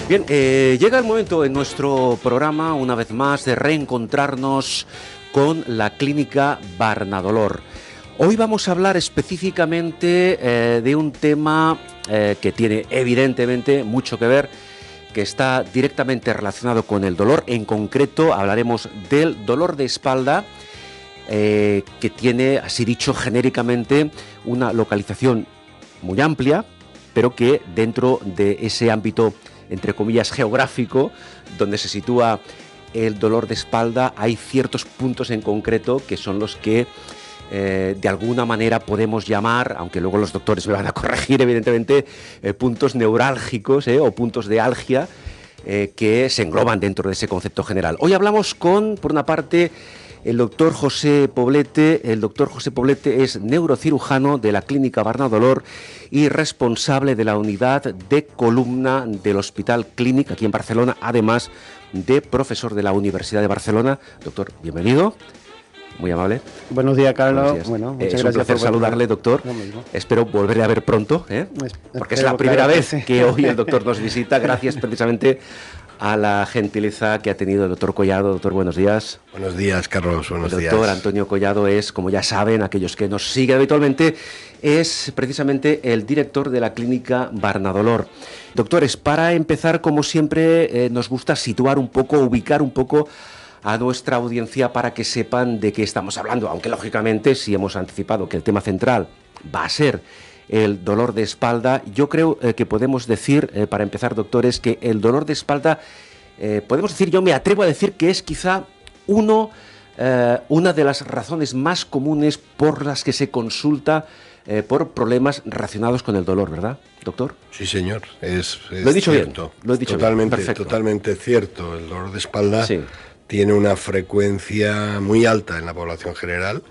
Bien, llega el momento en nuestro programa, una vez más, de reencontrarnos con la Clínica Barnadolor. Hoy vamos a hablar específicamente de un tema que tiene evidentemente mucho que ver, que está directamente relacionado con el dolor. En concreto hablaremos del dolor de espalda, que tiene, así dicho genéricamente, una localización muy amplia, pero que dentro de ese ámbito, entre comillas, geográfico, donde se sitúa el dolor de espalda, hay ciertos puntos en concreto que son los que de alguna manera podemos llamar, aunque luego los doctores me van a corregir evidentemente, puntos neurálgicos o puntos de algia que se engloban dentro de ese concepto general. Hoy hablamos con, por una parte, el doctor José Poblete. El doctor José Poblete es neurocirujano de la Clínica Barnadolor y responsable de la unidad de columna del Hospital Clínic aquí en Barcelona, además de profesor de la Universidad de Barcelona. Doctor, bienvenido. Muy amable. Buenos días, Carlos. Buenos días. Bueno, muchas es gracias un placer saludarle, doctor. Espero volverle a ver pronto, porque es la primera vez que hoy el doctor nos visita, gracias precisamente a la gentileza que ha tenido el doctor Collado. Doctor, buenos días. Buenos días, Carlos, buenos días. El doctor Antonio Collado es, como ya saben, aquellos que nos siguen habitualmente, es precisamente el director de la Clínica Barnadolor. Doctores, para empezar, como siempre, nos gusta situar un poco, ubicar un poco a nuestra audiencia para que sepan de qué estamos hablando, aunque lógicamente, si hemos anticipado que el tema central va a ser el dolor de espalda, yo creo que podemos decir, para empezar, doctores, que el dolor de espalda, podemos decir, yo me atrevo a decir que es quizá una de las razones más comunes por las que se consulta por problemas relacionados con el dolor, ¿verdad, doctor? Sí, señor, es ¿Lo he dicho cierto. Bien? Lo he dicho totalmente, bien. Perfecto. Totalmente cierto. El dolor de espalda sí. Tiene una frecuencia muy alta en la población general.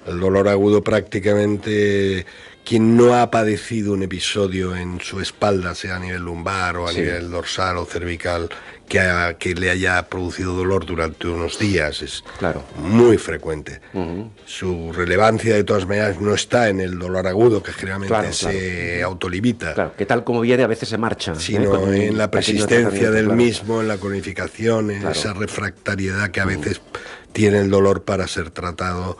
El dolor agudo prácticamente, quien no ha padecido un episodio en su espalda, sea a nivel lumbar o a nivel dorsal o cervical, que le haya producido dolor durante unos días, es muy frecuente. Su relevancia, de todas maneras, no está en el dolor agudo, que generalmente se autolimita. Claro, que tal como viene a veces se marcha. Sino en la persistencia del mismo, en la cronificación, en esa refractariedad que a veces tiene el dolor para ser tratado,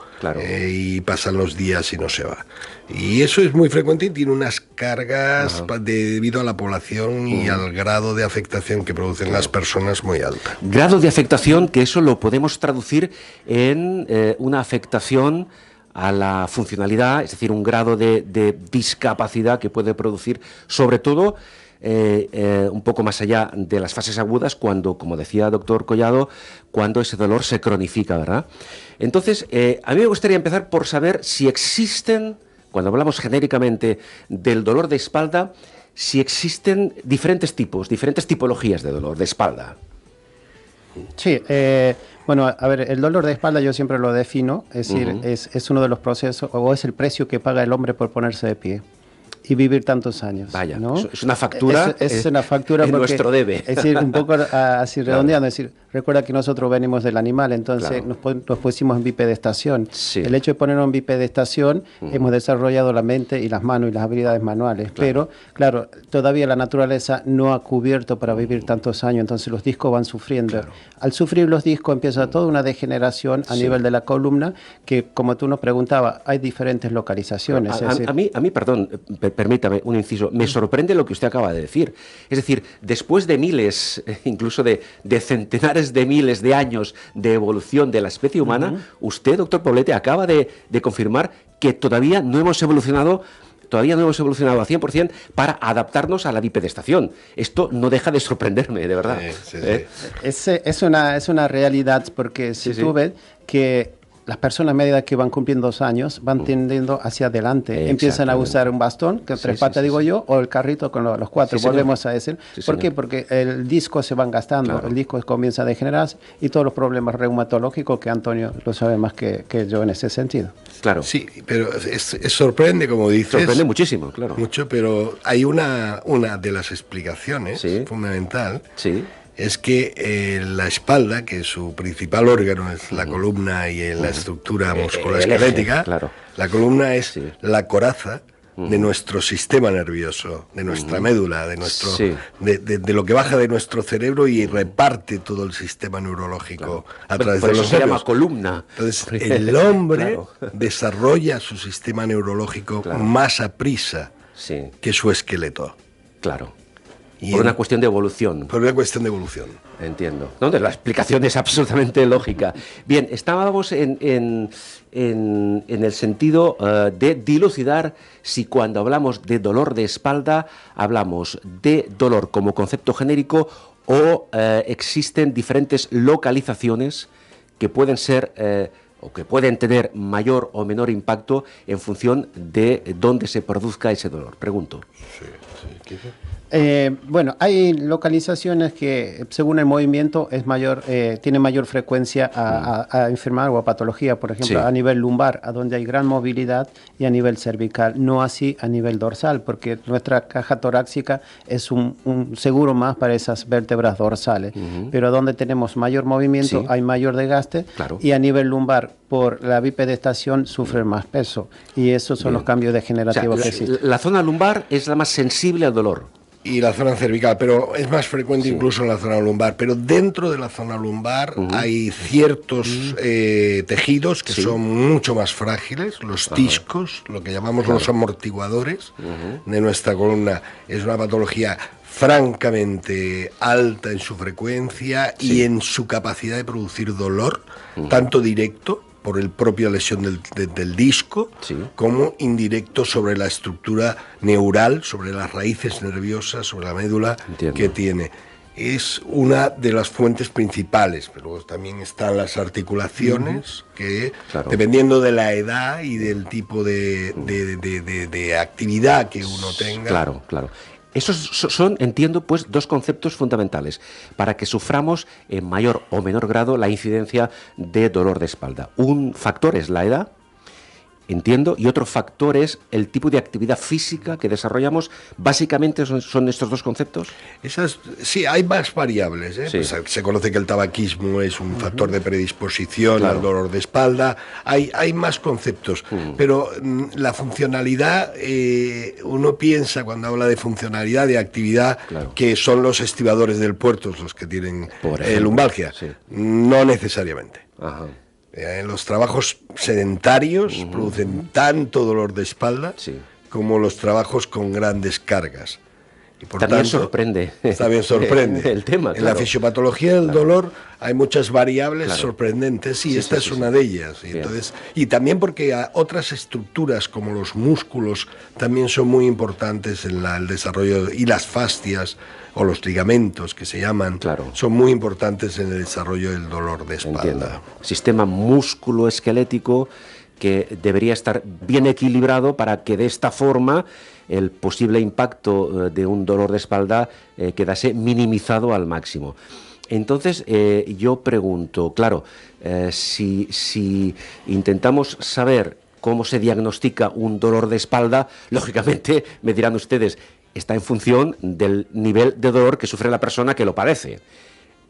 y pasan los días y no se va. Y eso es muy frecuente y tiene unas cargas debido a la población y al grado de afectación que producen las personas muy alta. Grado de afectación, que eso lo podemos traducir en una afectación a la funcionalidad, es decir, un grado de discapacidad que puede producir, sobre todo, un poco más allá de las fases agudas, cuando, como decía el doctor Collado, cuando ese dolor se cronifica, ¿verdad? Entonces, a mí me gustaría empezar por saber si existen, cuando hablamos genéricamente del dolor de espalda, si existen diferentes tipos, diferentes tipologías de dolor de espalda. Sí, bueno, a ver, el dolor de espalda yo siempre lo defino, es decir, es uno de los procesos, o es el precio que paga el hombre por ponerse de pie y vivir tantos años. Vaya, ¿no? Es una factura. Es una factura porque nuestro debe. Es decir, un poco así redondeando, es decir, recuerda que nosotros venimos del animal, entonces nos pusimos en bipedestación. Sí. El hecho de ponernos en bipedestación, hemos desarrollado la mente y las manos y las habilidades manuales, pero claro, todavía la naturaleza no ha cubierto para vivir tantos años, entonces los discos van sufriendo. Al sufrir los discos empieza toda una degeneración a nivel de la columna, que como tú nos preguntabas, hay diferentes localizaciones. A mí, perdón, permítame un inciso, me sorprende lo que usted acaba de decir. Es decir, después de miles, incluso de centenares de miles de años de evolución de la especie humana, usted, doctor Poblete, acaba de confirmar que todavía no hemos evolucionado a 100% para adaptarnos a la bipedestación. Esto no deja de sorprenderme, de verdad. Es una realidad, porque si tú ves que las personas a medida que van cumpliendo 2 años van tendiendo hacia adelante. Empiezan a usar un bastón, que 3 patas digo yo, o el carrito con los 4. Volvemos a decir. ¿Por qué? Porque el disco se van gastando, el disco comienza a degenerarse y todos los problemas reumatológicos que Antonio lo sabe más que yo en ese sentido. Claro. Sí, pero es sorprende, como dices. Sorprende muchísimo, claro. Mucho, pero hay una de las explicaciones fundamental. Sí. Es que la espalda, que su principal órgano es la columna y la estructura musculoesquelética, la columna es la coraza de nuestro sistema nervioso, de nuestra médula, de nuestro de lo que baja de nuestro cerebro y reparte todo el sistema neurológico a través de los nervios. Se llama columna. Entonces, el hombre desarrolla su sistema neurológico más aprisa que su esqueleto. Claro. Por una cuestión de evolución. Por una cuestión de evolución. Entiendo. No, la explicación es absolutamente lógica. Bien, estábamos en el sentido de dilucidar si cuando hablamos de dolor de espalda hablamos de dolor como concepto genérico o existen diferentes localizaciones que pueden ser o que pueden tener mayor o menor impacto en función de dónde se produzca ese dolor. Pregunto. Sí. Bueno, hay localizaciones que según el movimiento es mayor, tiene mayor frecuencia a enfermar o a patología, por ejemplo, a nivel lumbar, a donde hay gran movilidad, y a nivel cervical, no así a nivel dorsal, porque nuestra caja torácica es un seguro más para esas vértebras dorsales, pero donde tenemos mayor movimiento hay mayor desgaste, y a nivel lumbar, por la bipedestación, sufren más peso, y esos son los cambios degenerativos que existen. La zona lumbar es la más sensible al dolor. Y la zona cervical, pero es más frecuente incluso en la zona lumbar. Pero dentro de la zona lumbar hay ciertos tejidos que son mucho más frágiles, los discos, lo que llamamos los amortiguadores de nuestra columna. Es una patología francamente alta en su frecuencia y en su capacidad de producir dolor, tanto directo, por el propia lesión del disco, como indirecto sobre la estructura neural, sobre las raíces nerviosas, sobre la médula que tiene. Es una de las fuentes principales, pero también están las articulaciones, que dependiendo de la edad y del tipo de actividad que uno tenga. Claro. Esos son, entiendo, pues 2 conceptos fundamentales para que suframos en mayor o menor grado la incidencia de dolor de espalda. Un factor es la edad, entiendo, y otro factor es el tipo de actividad física que desarrollamos. Básicamente son estos 2 conceptos. Sí, hay más variables. Pues se conoce que el tabaquismo es un factor de predisposición al dolor de espalda. Hay más conceptos, pero la funcionalidad, uno piensa cuando habla de funcionalidad, de actividad, que son los estibadores del puerto los que tienen lumbalgia. No necesariamente. Los trabajos sedentarios producen tanto dolor de espalda como los trabajos con grandes cargas. Y por también tanto, sorprende. También sorprende. El tema, en la fisiopatología del dolor hay muchas variables sorprendentes y esta es una de ellas. Y, entonces, y también porque otras estructuras como los músculos también son muy importantes en el desarrollo, y las fascias o los ligamentos que se llaman, son muy importantes en el desarrollo del dolor de espalda. Entiendo. Sistema músculo-esquelético que debería estar bien equilibrado para que de esta forma el posible impacto de un dolor de espalda quedase minimizado al máximo. Entonces, yo pregunto, si intentamos saber cómo se diagnostica un dolor de espalda, lógicamente me dirán ustedes, está en función del nivel de dolor que sufre la persona que lo padece.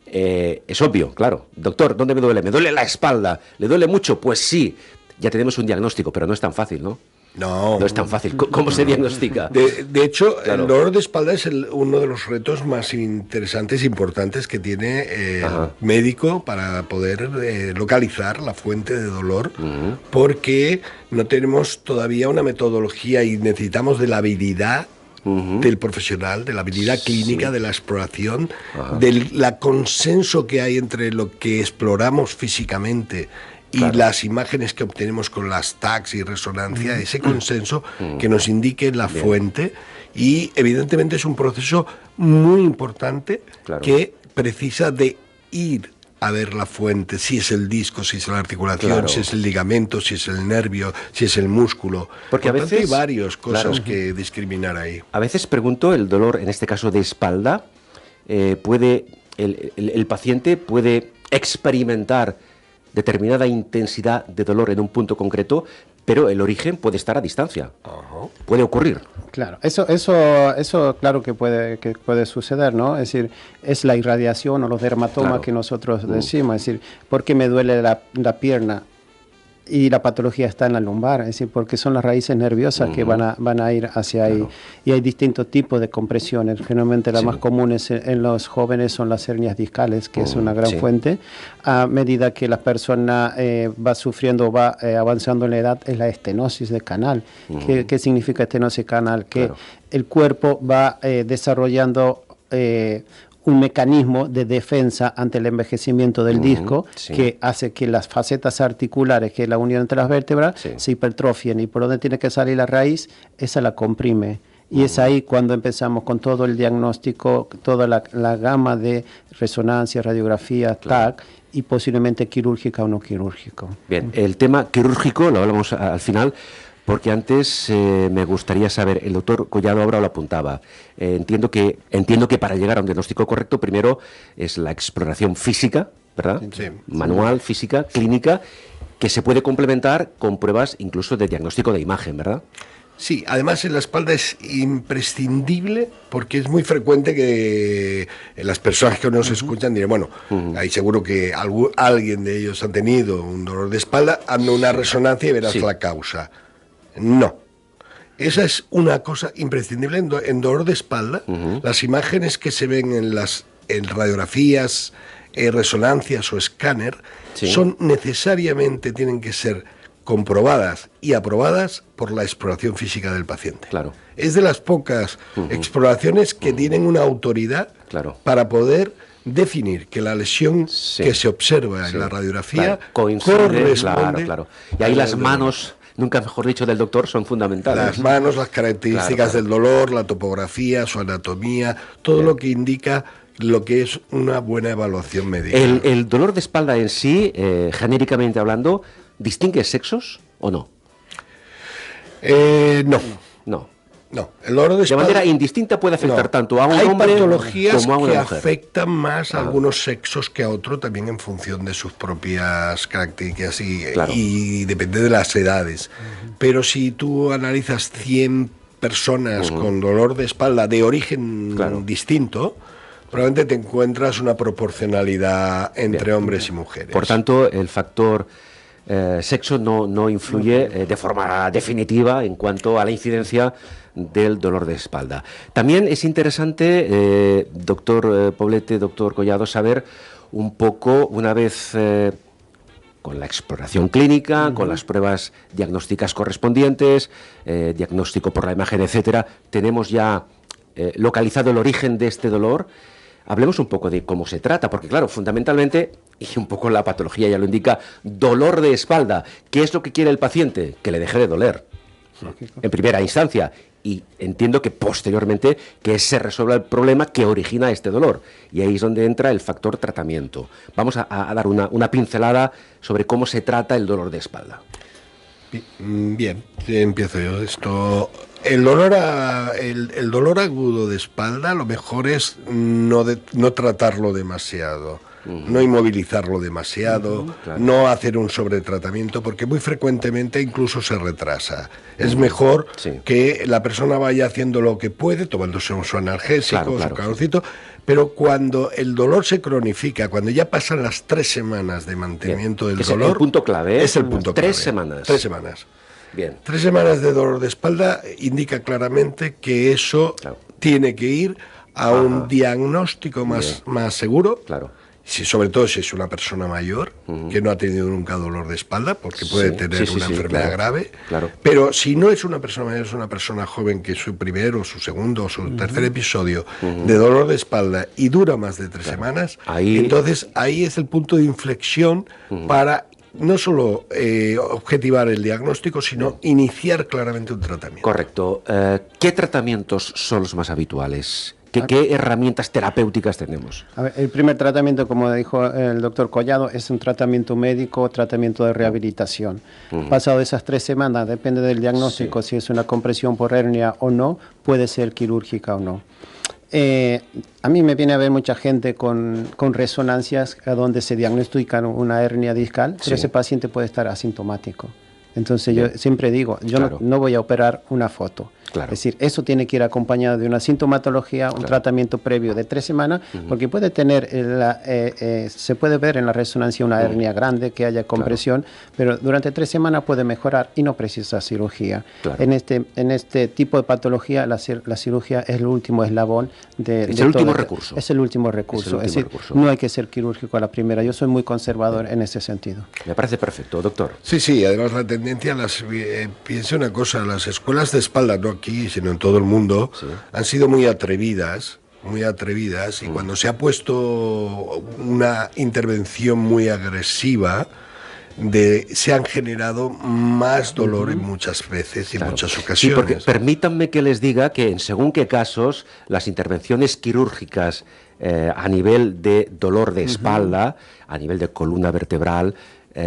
Es obvio, claro. Doctor, ¿dónde me duele? ¿Me duele la espalda? ¿Le duele mucho? Pues sí, ya tenemos un diagnóstico, pero no es tan fácil, ¿no? No es tan fácil. ¿Cómo se diagnostica? De hecho, el dolor de espalda es uno de los retos más interesantes e importantes que tiene el médico para poder localizar la fuente de dolor, porque no tenemos todavía una metodología y necesitamos de la habilidad del profesional, de la habilidad clínica, de la exploración, del consenso que hay entre lo que exploramos físicamente y las imágenes que obtenemos con las TACs y resonancia, ese consenso que nos indique la fuente. Y evidentemente es un proceso muy importante que precisa de ir a ver la fuente, si es el disco, si es la articulación, si es el ligamento, si es el nervio, si es el músculo. Porque a veces hay varias cosas que discriminar ahí. A veces pregunto, el dolor, en este caso de espalda, el paciente puede experimentar determinada intensidad de dolor en un punto concreto, pero el origen puede estar a distancia. Puede ocurrir. Claro, eso claro que puede suceder, ¿no? Es decir, es la irradiación o los dermatomas que nosotros decimos. Es decir, ¿por qué me duele la pierna? Y la patología está en la lumbar, es decir, porque son las raíces nerviosas que van a ir hacia ahí. Y hay distintos tipos de compresiones. Generalmente las más comunes en los jóvenes son las hernias discales, que es una gran fuente. A medida que la persona va sufriendo, va avanzando en la edad, es la estenosis de canal. ¿Qué significa estenosis de canal? Que el cuerpo va desarrollando un mecanismo de defensa ante el envejecimiento del disco que hace que las facetas articulares, que es la unión entre las vértebras, se hipertrofien, y por donde tiene que salir la raíz, esa la comprime. Y es ahí cuando empezamos con todo el diagnóstico, toda la gama de resonancia, radiografía, TAC, y posiblemente quirúrgica o no quirúrgico. Bien, el tema quirúrgico lo hablamos al final, porque antes me gustaría saber, el doctor Collado ahora lo apuntaba, entiendo que para llegar a un diagnóstico correcto, primero es la exploración física, ¿verdad? Sí. Manual, física, clínica, que se puede complementar con pruebas incluso de diagnóstico de imagen, ¿verdad? Sí, además en la espalda es imprescindible, porque es muy frecuente que las personas que nos escuchan dirán, bueno, ahí seguro que alguien de ellos ha tenido un dolor de espalda, hazme una resonancia y verás la causa. No, esa es una cosa imprescindible en dolor de espalda. Las imágenes que se ven en radiografías, resonancias o escáner son necesariamente, tienen que ser comprobadas y aprobadas por la exploración física del paciente. Claro. Es de las pocas exploraciones que tienen una autoridad para poder definir que la lesión que se observa en la radiografía corresponde. Claro. Y ahí las manos, nunca mejor dicho, del doctor son fundamentales. Las manos, las características del dolor, la topografía, su anatomía, todo lo que indica lo que es una buena evaluación médica. ¿El dolor de espalda en sí, genéricamente hablando, distingue sexos o no? No. El dolor de espalda, de manera indistinta puede afectar tanto a un hombre como a una mujer. Hay patologías que afectan más a algunos sexos que a otros, también en función de sus propias características y depende de las edades. Pero si tú analizas 100 personas con dolor de espalda de origen distinto, probablemente te encuentras una proporcionalidad entre hombres y mujeres. Por tanto, el factor sexo no influye de forma definitiva en cuanto a la incidencia del dolor de espalda. También es interesante, doctor Poblete, doctor Collado, saber un poco, una vez con la exploración clínica, con las pruebas diagnósticas correspondientes, diagnóstico por la imagen, etcétera, tenemos ya localizado el origen de este dolor. Hablemos un poco de cómo se trata, porque claro, fundamentalmente, y un poco la patología ya lo indica, dolor de espalda. ¿Qué es lo que quiere el paciente? Que le deje de doler, en primera instancia. Y entiendo que posteriormente que se resuelva el problema que origina este dolor. Y ahí es donde entra el factor tratamiento. Vamos a dar una pincelada sobre cómo se trata el dolor de espalda. Bien, empiezo yo. El dolor agudo de espalda, lo mejor es no tratarlo demasiado, no inmovilizarlo demasiado, no hacer un sobretratamiento, porque muy frecuentemente incluso se retrasa. Es mejor que la persona vaya haciendo lo que puede, tomándose su analgésico, su calorcito, pero cuando el dolor se cronifica, cuando ya pasan las 3 semanas de mantenimiento del dolor... Es el punto clave, Es el punto clave. 3 semanas. 3 semanas. Bien. 3 semanas de dolor de espalda indica claramente que eso tiene que ir a un diagnóstico más seguro. Claro. Sobre todo si es una persona mayor que no ha tenido nunca dolor de espalda, porque puede tener una enfermedad grave. Claro. Pero si no es una persona mayor, es una persona joven que es su primero, su segundo o su tercer episodio de dolor de espalda y dura más de 3 semanas, entonces ahí es el punto de inflexión para no solo objetivar el diagnóstico, sino iniciar claramente un tratamiento. Correcto. ¿Qué tratamientos son los más habituales ¿Qué herramientas terapéuticas tenemos? A ver, el primer tratamiento, como dijo el doctor Collado, es un tratamiento médico, tratamiento de rehabilitación. Pasado esas 3 semanas, depende del diagnóstico, si es una compresión por hernia o no, puede ser quirúrgica o no. A mí me viene a ver mucha gente con resonancias a donde se diagnostica una hernia discal, pero ese paciente puede estar asintomático. Entonces yo siempre digo, yo no voy a operar una foto. Claro. Es decir, eso tiene que ir acompañado de una sintomatología, un tratamiento previo de 3 semanas, porque puede tener, se puede ver en la resonancia una hernia grande, que haya compresión, pero durante 3 semanas puede mejorar y no precisa cirugía. Claro. En este tipo de patología, la cirugía es el último eslabón es el último recurso. Es el último recurso. Es decir, no hay que ser quirúrgico a la primera. Yo soy muy conservador en ese sentido. Me parece perfecto, doctor. Sí, además la tendencia, piense una cosa, las escuelas de espalda, no aquí, sino en todo el mundo, han sido muy atrevidas, y cuando se ha puesto una intervención muy agresiva, se han generado más dolor en muchas veces y en muchas ocasiones. Sí, porque permítanme que les diga que en según qué casos las intervenciones quirúrgicas a nivel de dolor de espalda, a nivel de columna vertebral,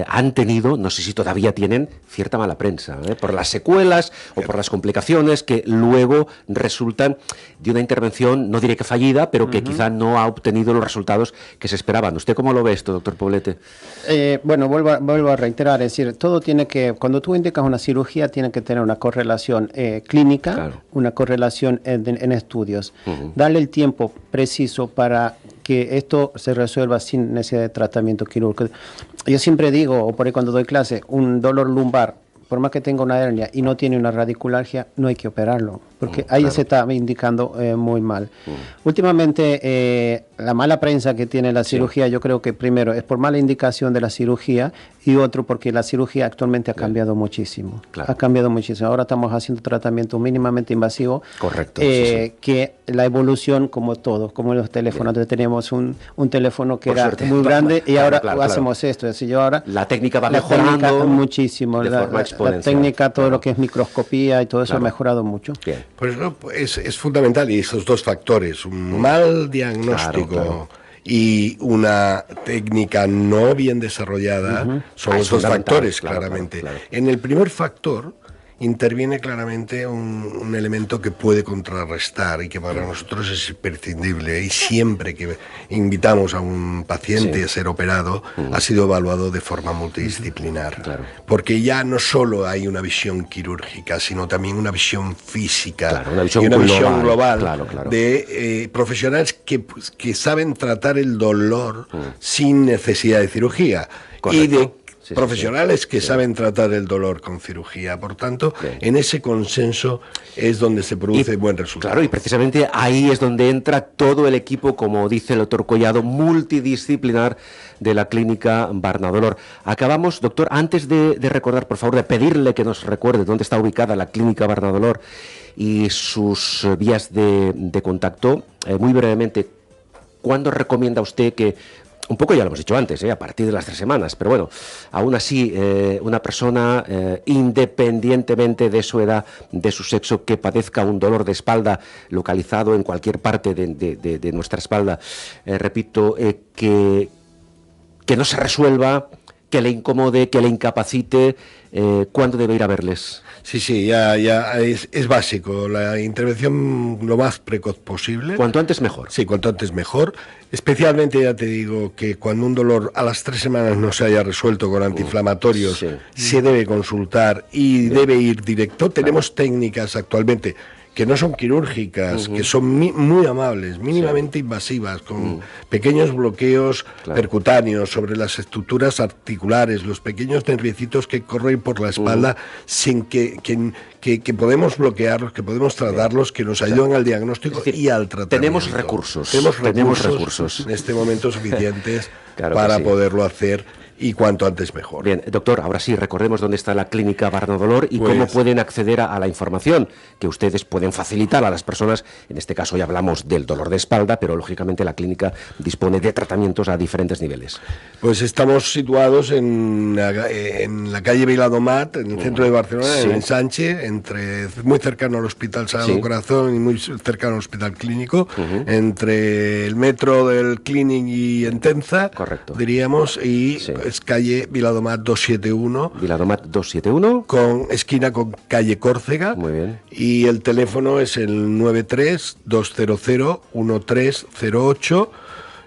han tenido, no sé si todavía tienen, cierta mala prensa, por las secuelas o por las complicaciones que luego resultan de una intervención, no diré que fallida, pero que quizá no ha obtenido los resultados que se esperaban. ¿Usted cómo lo ve esto, doctor Poblete? Bueno, vuelvo a reiterar, es decir, todo tiene que, cuando tú indicas una cirugía, tiene que tener una correlación clínica, una correlación en estudios. Darle el tiempo preciso para que esto se resuelva sin necesidad de tratamiento quirúrgico. Yo siempre digo, o por ahí cuando doy clase, un dolor lumbar, por más que tenga una hernia y no tiene una radiculalgia, no hay que operarlo, porque ahí se está indicando muy mal. Últimamente, la mala prensa que tiene la cirugía, yo creo que primero es por mala indicación de la cirugía y otro porque la cirugía actualmente ha cambiado muchísimo. Ha cambiado muchísimo. Ahora estamos haciendo tratamiento mínimamente invasivo. Correcto. Que la evolución, como todo, como los teléfonos. Entonces teníamos un teléfono que era muy grande y ahora hacemos esto. Es decir, yo ahora la técnica va mejorando muchísimo. La técnica, todo lo que es microscopía y todo eso ha mejorado mucho. Bien. Pues no, es fundamental, y esos 2 factores, un mal diagnóstico y una técnica no bien desarrollada, son los 2 factores, claramente. En el primer factor interviene claramente un elemento que puede contrarrestar y que para nosotros es imprescindible, y siempre que invitamos a un paciente a ser operado ha sido evaluado de forma multidisciplinar, porque ya no solo hay una visión quirúrgica, sino también una visión física, una visión y una global, visión global de profesionales que saben tratar el dolor sin necesidad de cirugía. Correcto. Y de profesionales que saben tratar el dolor con cirugía. Por tanto, en ese consenso es donde se produce buen resultado. Claro, y precisamente ahí es donde entra todo el equipo, como dice el doctor Collado, multidisciplinar de la Clínica Barnadolor. Acabamos, doctor, antes de recordar, por favor, de pedirle que nos recuerde dónde está ubicada la Clínica Barnadolor y sus vías de contacto, muy brevemente, ¿cuándo recomienda usted que, un poco ya lo hemos dicho antes, a partir de las 3 semanas, pero bueno, aún así, una persona, independientemente de su edad, de su sexo, que padezca un dolor de espalda localizado en cualquier parte de nuestra espalda, repito, que no se resuelva, que le incomode, que le incapacite, ¿cuándo debe ir a verles? Sí, ya es básico. La intervención lo más precoz posible. Cuanto antes mejor. Sí, cuanto antes mejor. Especialmente, ya te digo, que cuando un dolor a las 3 semanas no se haya resuelto con antiinflamatorios, se debe consultar y debe ir directo. Tenemos técnicas actualmente que no son quirúrgicas, que son muy amables, mínimamente invasivas, con pequeños bloqueos percutáneos sobre las estructuras articulares, los pequeños nerviecitos que corren por la espalda, sin que podemos bloquearlos, que podemos tratarlos, que nos ayudan al diagnóstico y al tratamiento. Tenemos recursos en este momento suficientes para poderlo hacer y cuanto antes mejor. Bien, doctor, ahora sí, recordemos dónde está la clínica Barnadolor y cómo pueden acceder a la información que ustedes pueden facilitar a las personas. En este caso ya hablamos del dolor de espalda, pero lógicamente la clínica dispone de tratamientos a diferentes niveles. Pues estamos situados en la calle Viladomat, en el centro de Barcelona, en Ensanche, muy cercano al Hospital Sagrado Corazón y muy cercano al Hospital Clínico, entre el metro del Clínic y Entenza, diríamos, y es calle Viladomat 271. Viladomat 271. Esquina con calle Córcega. Muy bien. Y el teléfono es el 93-200-1308.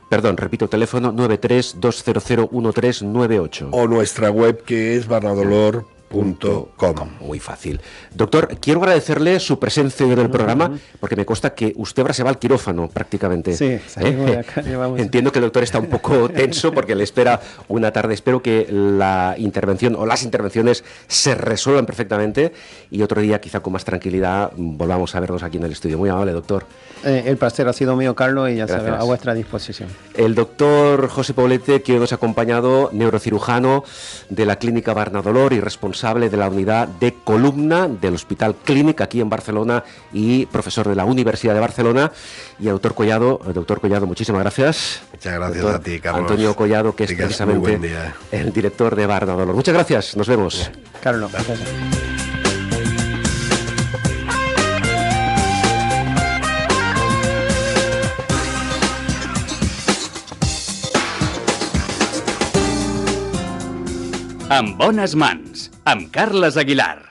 Perdón, repito, teléfono 93-200-1398. O nuestra web, que es barnadolor.com. Muy fácil. Doctor, quiero agradecerle su presencia en el programa, porque me consta que usted ahora se va al quirófano prácticamente. Sí, salimos de acá, llevamos. Entiendo que el doctor está un poco tenso porque le espera una tarde. Espero que la intervención o las intervenciones se resuelvan perfectamente y otro día, quizá con más tranquilidad, volvamos a vernos aquí en el estudio. Muy amable, doctor. El placer ha sido mío, Carlos, y ya sabes, a vuestra disposición. El doctor José Poblete, que nos ha acompañado, neurocirujano de la Clínica Barnadolor y responsable de la unidad de columna del Hospital Clínic aquí en Barcelona y profesor de la Universidad de Barcelona. Y el doctor Collado, muchísimas gracias. Muchas gracias doctor a ti, Carlos. Antonio Collado, que es precisamente el director de Barnadolor. Muchas gracias, nos vemos. Carlos, gracias. Amb bones mans, amb Carles Aguilar.